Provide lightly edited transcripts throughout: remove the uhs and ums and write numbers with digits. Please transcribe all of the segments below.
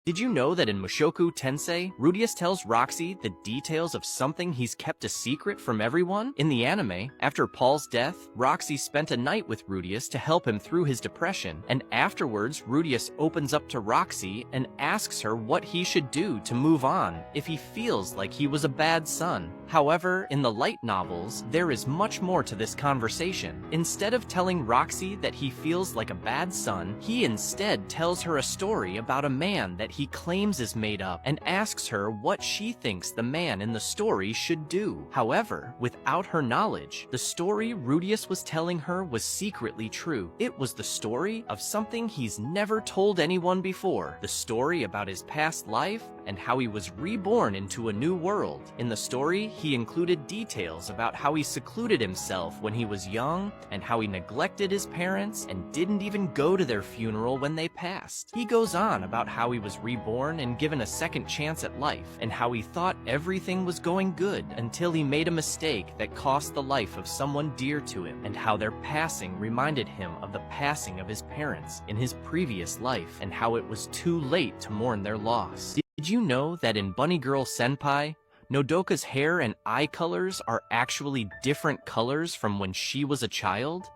Did you know that in Mushoku Tensei, Rudeus tells Roxy the details of something he's kept a secret from everyone? In the anime, after Paul's death, Roxy spent a night with Rudeus to help him through his depression, and afterwards Rudeus opens up to Roxy and asks her what he should do to move on if he feels like he was a bad son. However, in the light novels, there is much more to this conversation. Instead of telling Roxy that he feels like a bad son, he instead tells her a story about a man that he claims is made up and asks her what she thinks the man in the story should do. However, without her knowledge, the story Rudeus was telling her was secretly true. It was the story of something he's never told anyone before. The story about his past life and how he was reborn into a new world. In the story, he included details about how he secluded himself when he was young and how he neglected his parents and didn't even go to their funeral when they passed. He goes on about how he was reborn and given a second chance at life, and how he thought everything was going good until he made a mistake that cost the life of someone dear to him, and how their passing reminded him of the passing of his parents in his previous life, and how it was too late to mourn their loss. Did you know that in Bunny Girl Senpai, Nodoka's hair and eye colors are actually different colors from when she was a child?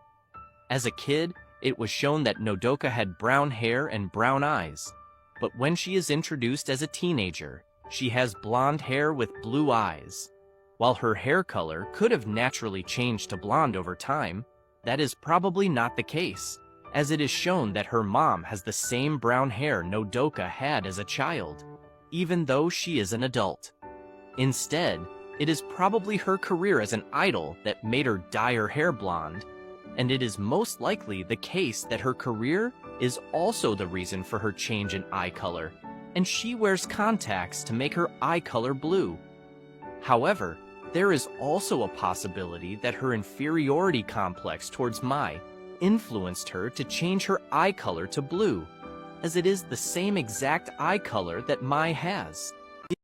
As a kid, it was shown that Nodoka had brown hair and brown eyes, but when she is introduced as a teenager, she has blonde hair with blue eyes. While her hair color could have naturally changed to blonde over time, that is probably not the case, as it is shown that her mom has the same brown hair Nodoka had as a child, even though she is an adult. Instead, it is probably her career as an idol that made her dye her hair blonde, and it is most likely the case that her career is also the reason for her change in eye color, and she wears contacts to make her eye color blue. However, there is also a possibility that her inferiority complex towards Mai influenced her to change her eye color to blue, as it is the same exact eye color that Mai has.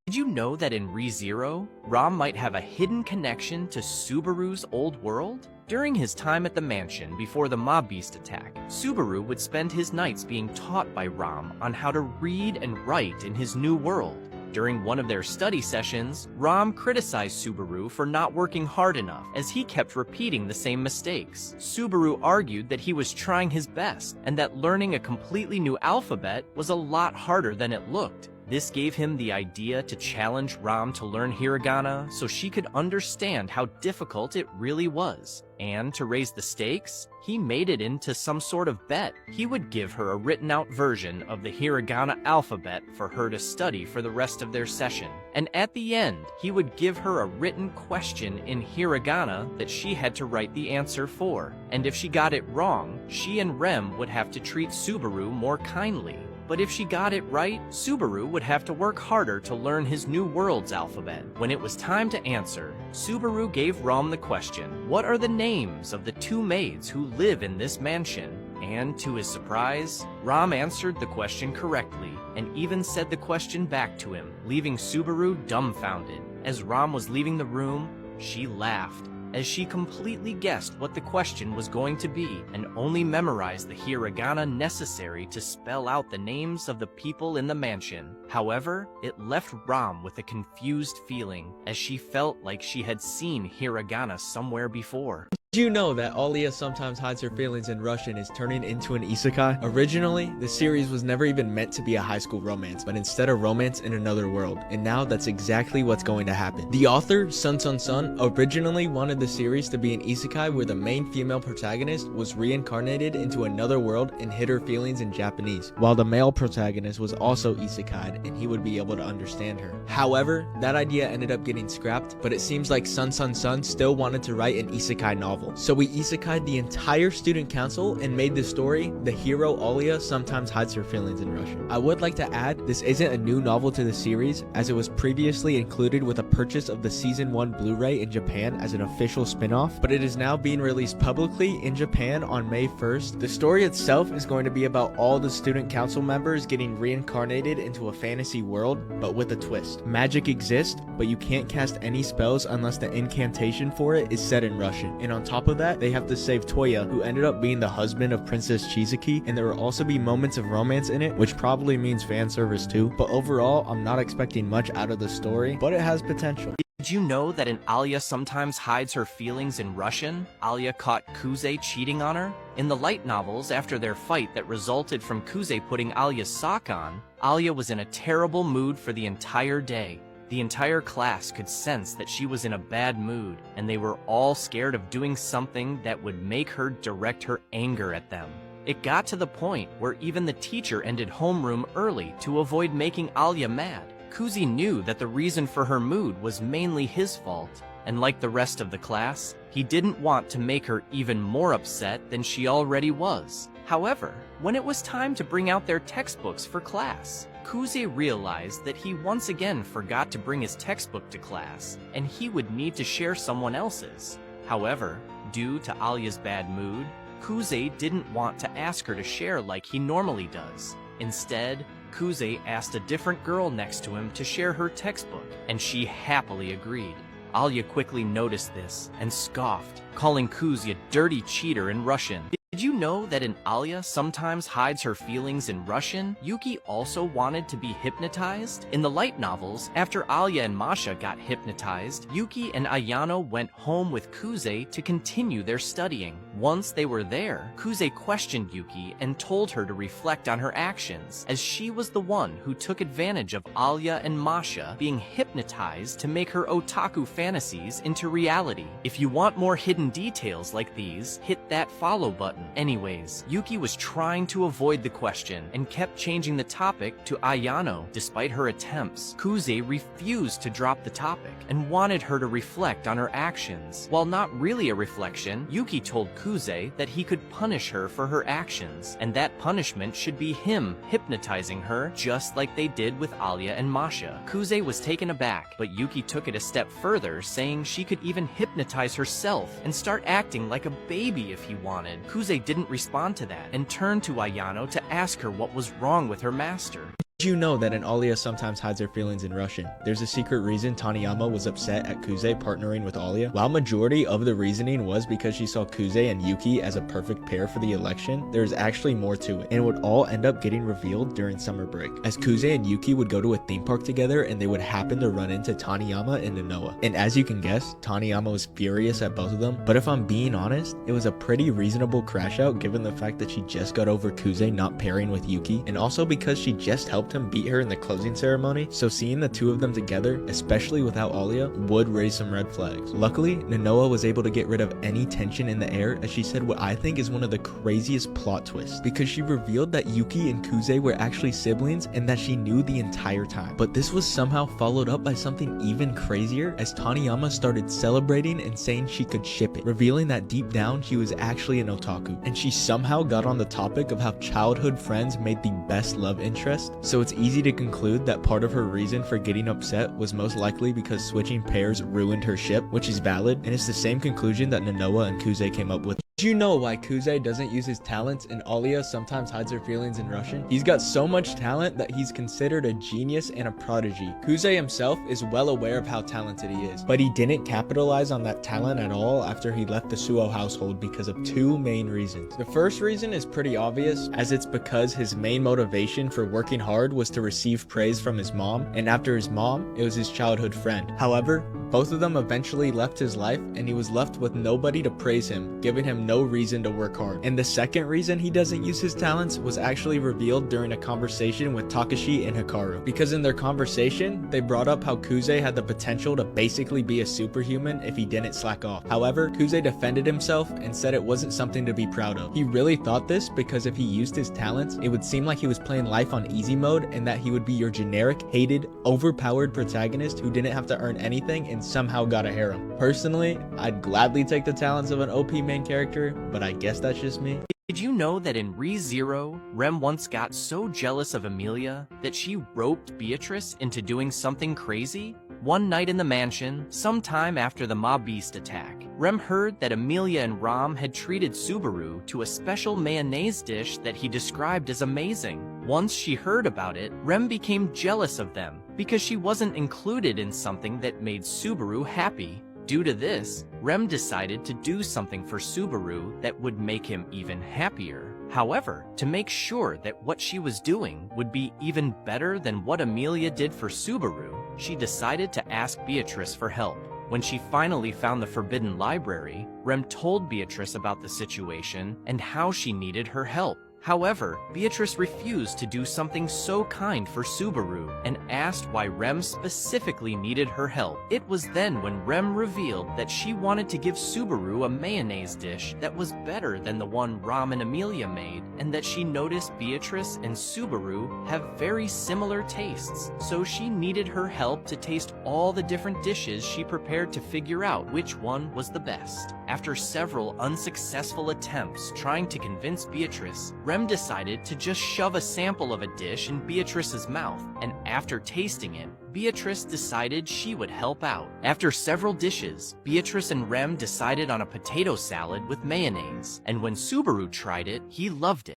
Did you know that in ReZero, Ram might have a hidden connection to Subaru's old world? During his time at the mansion before the mob beast attack, Subaru would spend his nights being taught by Ram on how to read and write in his new world. During one of their study sessions, Ram criticized Subaru for not working hard enough, as he kept repeating the same mistakes. Subaru argued that he was trying his best, and that learning a completely new alphabet was a lot harder than it looked. This gave him the idea to challenge Ram to learn hiragana so she could understand how difficult it really was. And to raise the stakes, he made it into some sort of bet. He would give her a written-out version of the hiragana alphabet for her to study for the rest of their session. And at the end, he would give her a written question in hiragana that she had to write the answer for. And if she got it wrong, she and Rem would have to treat Subaru more kindly. But if she got it right, Subaru would have to work harder to learn his new world's alphabet. When it was time to answer, Subaru gave Ram the question, "What are the names of the two maids who live in this mansion?" And to his surprise, Ram answered the question correctly, and even said the question back to him, leaving Subaru dumbfounded. As Ram was leaving the room, she laughed, as she completely guessed what the question was going to be, and only memorized the hiragana necessary to spell out the names of the people in the mansion. However, it left Ram with a confused feeling, as she felt like she had seen hiragana somewhere before. Did you know that Alia Sometimes Hides Her Feelings in Russian is turning into an isekai? Originally, the series was never even meant to be a high school romance, but instead a romance in another world, and now that's exactly what's going to happen. The author, Sun Sun Sun, originally wanted the series to be an isekai where the main female protagonist was reincarnated into another world and hid her feelings in Japanese, while the male protagonist was also isekai'd and he would be able to understand her. However, that idea ended up getting scrapped, but it seems like Sun Sun Sun still wanted to write an isekai novel. So we isekai'd the entire student council and made the story The Hero Alia Sometimes Hides Her Feelings in Russian. I would like to add, this isn't a new novel to the series, as it was previously included with a purchase of the Season 1 Blu-ray in Japan as an official spin-off, but it is now being released publicly in Japan on May 1st. The story itself is going to be about all the student council members getting reincarnated into a fantasy world, but with a twist. Magic exists, but you can't cast any spells unless the incantation for it is said in Russian. And on top top of that, they have to save Toya, who ended up being the husband of Princess Chizaki, and there will also be moments of romance in it, which probably means fan service too. But overall, I'm not expecting much out of the story, but it has potential. Did you know that an Alia sometimes hides her feelings in Russian? Alia caught Kuze cheating on her. In the light novels, after their fight that resulted from Kuze putting Alia's sock on, Alia was in a terrible mood for the entire day. The entire class could sense that she was in a bad mood, and they were all scared of doing something that would make her direct her anger at them. It got to the point where even the teacher ended homeroom early to avoid making Alia mad. Kuze knew that the reason for her mood was mainly his fault, and like the rest of the class, he didn't want to make her even more upset than she already was. However, when it was time to bring out their textbooks for class, Kuze realized that he once again forgot to bring his textbook to class, and he would need to share someone else's. However, due to Alia's bad mood, Kuze didn't want to ask her to share like he normally does. Instead, Kuze asked a different girl next to him to share her textbook, and she happily agreed. Alia quickly noticed this and scoffed, calling Kuze a dirty cheater in Russian. Did you know that an Alia sometimes hides her feelings in Russian? Yuki also wanted to be hypnotized. In the light novels, after Alia and Masha got hypnotized, Yuki and Ayano went home with Kuze to continue their studying. Once they were there, Kuze questioned Yuki and told her to reflect on her actions, as she was the one who took advantage of Alia and Masha being hypnotized to make her otaku fantasies into reality. If you want more hidden details like these, hit that follow button. Anyways, Yuki was trying to avoid the question and kept changing the topic to Ayano. Despite her attempts, Kuze refused to drop the topic and wanted her to reflect on her actions. While not really a reflection, Yuki told Kuze that he could punish her for her actions, and that punishment should be him hypnotizing her just like they did with Alia and Masha. Kuze was taken aback, but Yuki took it a step further, saying she could even hypnotize herself and start acting like a baby if he wanted. Kuze didn't respond to that and turned to Ayano to ask her what was wrong with her master. Did you know that an Alia sometimes hides her feelings in Russian? There's a secret reason Taniyama was upset at Kuze partnering with Alia. While majority of the reasoning was because she saw Kuze and Yuki as a perfect pair for the election, there's actually more to it, and it would all end up getting revealed during summer break, as Kuze and Yuki would go to a theme park together and they would happen to run into Taniyama and Nonoa. And as you can guess, Taniyama was furious at both of them, but if I'm being honest, it was a pretty reasonable crash out given the fact that she just got over Kuze not pairing with Yuki, and also because she just helped him beat her in the closing ceremony, so seeing the two of them together, especially without Alia, would raise some red flags. Luckily, Nonoa was able to get rid of any tension in the air, as she said what I think is one of the craziest plot twists, because she revealed that Yuki and Kuze were actually siblings and that she knew the entire time. But this was somehow followed up by something even crazier, as Taniyama started celebrating and saying she could ship it, revealing that deep down she was actually an otaku, and she somehow got on the topic of how childhood friends made the best love interest. So it's easy to conclude that part of her reason for getting upset was most likely because switching pairs ruined her ship, which is valid, and it's the same conclusion that Nonoa and Kuze came up with. Do you know why Kuze doesn't use his talents and Alia sometimes hides her feelings in Russian? He's got so much talent that he's considered a genius and a prodigy. Kuze himself is well aware of how talented he is, but he didn't capitalize on that talent at all after he left the Suo household because of two main reasons. The first reason is pretty obvious, as it's because his main motivation for working hard was to receive praise from his mom, and after his mom, it was his childhood friend. However, both of them eventually left his life and he was left with nobody to praise him, giving him no reason to work hard. And the second reason he doesn't use his talents was actually revealed during a conversation with Takashi and Hikaru, because in their conversation, they brought up how Kuze had the potential to basically be a superhuman if he didn't slack off. However, Kuze defended himself and said it wasn't something to be proud of. He really thought this because if he used his talents, it would seem like he was playing life on easy mode and that he would be your generic, hated, overpowered protagonist who didn't have to earn anything and somehow got a harem. Personally, I'd gladly take the talents of an OP main character, but I guess that's just me. Did you know that in Re:Zero, Rem once got so jealous of Emilia that she roped Beatrice into doing something crazy? One night in the mansion, sometime after the Mob Beast attack, Rem heard that Emilia and Ram had treated Subaru to a special mayonnaise dish that he described as amazing. Once she heard about it, Rem became jealous of them because she wasn't included in something that made Subaru happy. Due to this, Rem decided to do something for Subaru that would make him even happier. However, to make sure that what she was doing would be even better than what Amelia did for Subaru, she decided to ask Beatrice for help. When she finally found the forbidden library, Rem told Beatrice about the situation and how she needed her help. However, Beatrice refused to do something so kind for Subaru and asked why Rem specifically needed her help. It was then when Rem revealed that she wanted to give Subaru a mayonnaise dish that was better than the one Ram and Amelia made, and that she noticed Beatrice and Subaru have very similar tastes, so she needed her help to taste all the different dishes she prepared to figure out which one was the best. After several unsuccessful attempts trying to convince Beatrice, Rem decided to just shove a sample of a dish in Beatrice's mouth, and after tasting it, Beatrice decided she would help out. After several dishes, Beatrice and Rem decided on a potato salad with mayonnaise, and when Subaru tried it, he loved it.